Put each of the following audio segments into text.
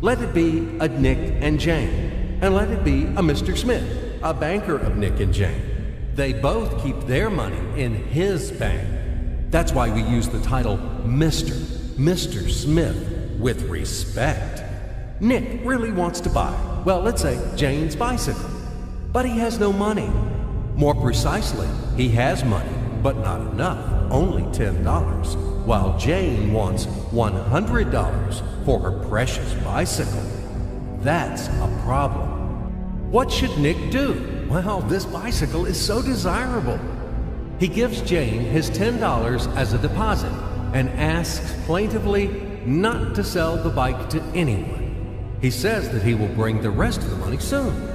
Let it be a Nick and Jane, and let it be a Mr. Smith, a banker of Nick and Jane. They both keep their money in his bank. That's why we use the title Mr. Smith with respect. Nick really wants to buy, well, let's say Jane's bicycle, but he has no money. More precisely, he has money, but not enough, only $10, while Jane wants $100 for her precious bicycle. That's a problem. What should Nick do? Well, this bicycle is so desirable. He gives Jane his $10 as a deposit and asks plaintively not to sell the bike to anyone. He says that he will bring the rest of the money soon.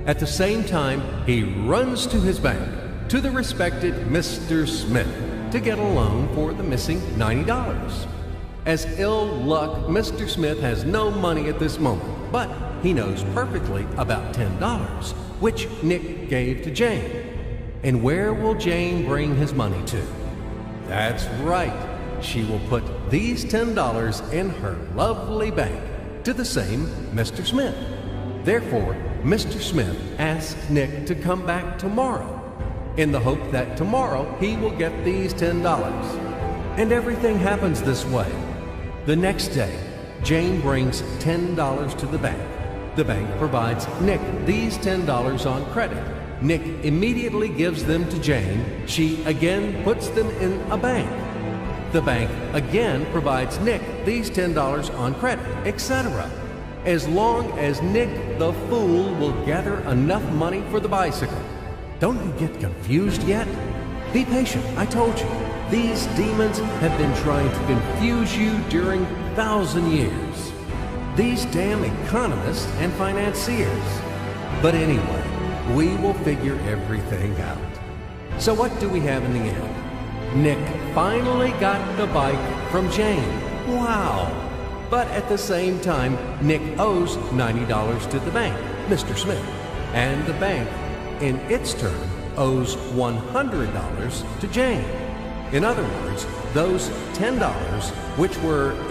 At the same time, he runs to his bank, to the respected Mr. Smith, to get a loan for the missing $90. As ill luck, Mr. Smith has no money at this moment, but he knows perfectly about $10, which Nick gave to Jane. And where will Jane bring his money to? That's right. She will put these $10 in her lovely bank to the same Mr. Smith. Therefore, Mr. Smith asks Nick to come back tomorrow in the hope that tomorrow he will get these $10. And everything happens this way. The next day, Jane brings $10 to the bank. The bank provides Nick these $10 on credit. Nick immediately gives them to Jane. She again puts them in a bank. The bank again provides Nick these $10 on credit, etc. As long as Nick the fool will gather enough money for the bicycle. Don't you get confused yet? Be patient, I told you. These demons have been trying to confuse you during 1,000 years. These damn economists and financiers. But anyway, we will figure everything out. So what do we have in the end? Nick finally got the bike from Jane. Wow! But at the same time, Nick owes $90 to the bank, Mr. Smith. And the bank, in its turn, owes $100 to Jane. In other words, those $10, which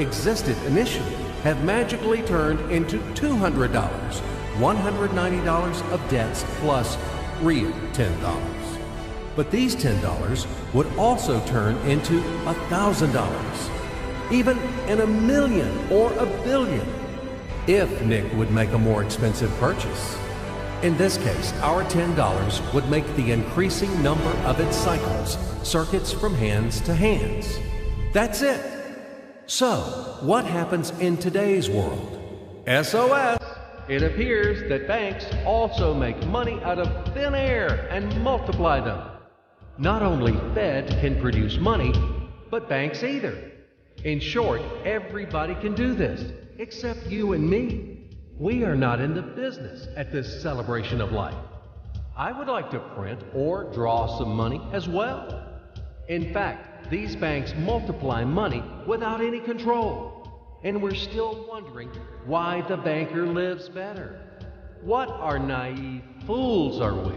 existed initially, have magically turned into $200, $190 of debts plus real $10. But these $10 would also turn into $1,000, even in $1 million or $1 billion, if Nick would make a more expensive purchase. In this case, our $10 would make the increasing number of its cycles, circuits from hands to hands. That's it. So, what happens in today's world? SOS! It appears that banks also make money out of thin air and multiply them. Not only Fed can produce money, but banks either. In short, everybody can do this, except you and me. We are not in the business at this celebration of life. I would like to print or draw some money as well. In fact, these banks multiply money without any control. And we're still wondering why the banker lives better. What are naive fools are we?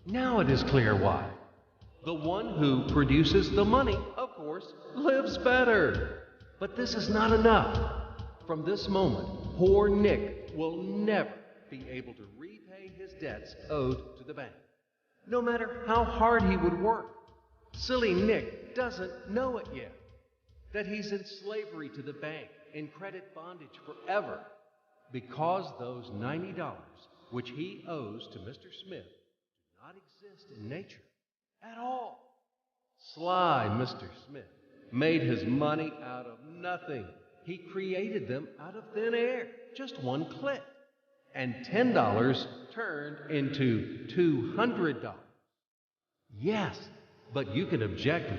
Now it is clear why. The one who produces the money, of course, lives better. But this is not enough. From this moment, poor Nick will never be able to repay his debts owed to the bank, no matter how hard he would work. Silly Nick doesn't know it yet, that he's in slavery to the bank, in credit bondage forever, because those $90 which he owes to Mr. Smith do not exist in nature at all. Sly Mr. Smith made his money out of nothing. He created them out of thin air, just one click. And $10 turned into $200. Yes, but you can object